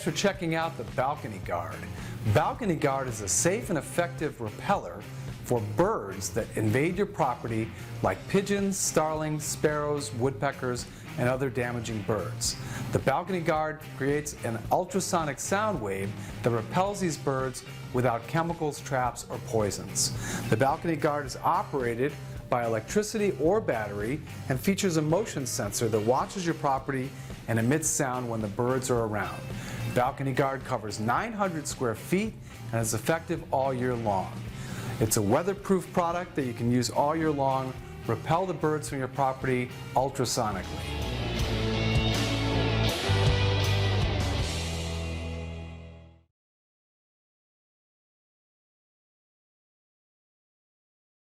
for checking out the Balcony Gard. Balcony Gard is a safe and effective repeller for birds that invade your property like pigeons, starlings, sparrows, woodpeckers, and other damaging birds. The Balcony Gard creates an ultrasonic sound wave that repels these birds without chemicals, traps, or poisons. The Balcony Gard is operated by electricity or battery and features a motion sensor that watches your property and emits sound when the birds are around. Balcony Gard covers 900 square feet and is effective all year long. It's a weatherproof product that you can use all year long, repel the birds from your property ultrasonically.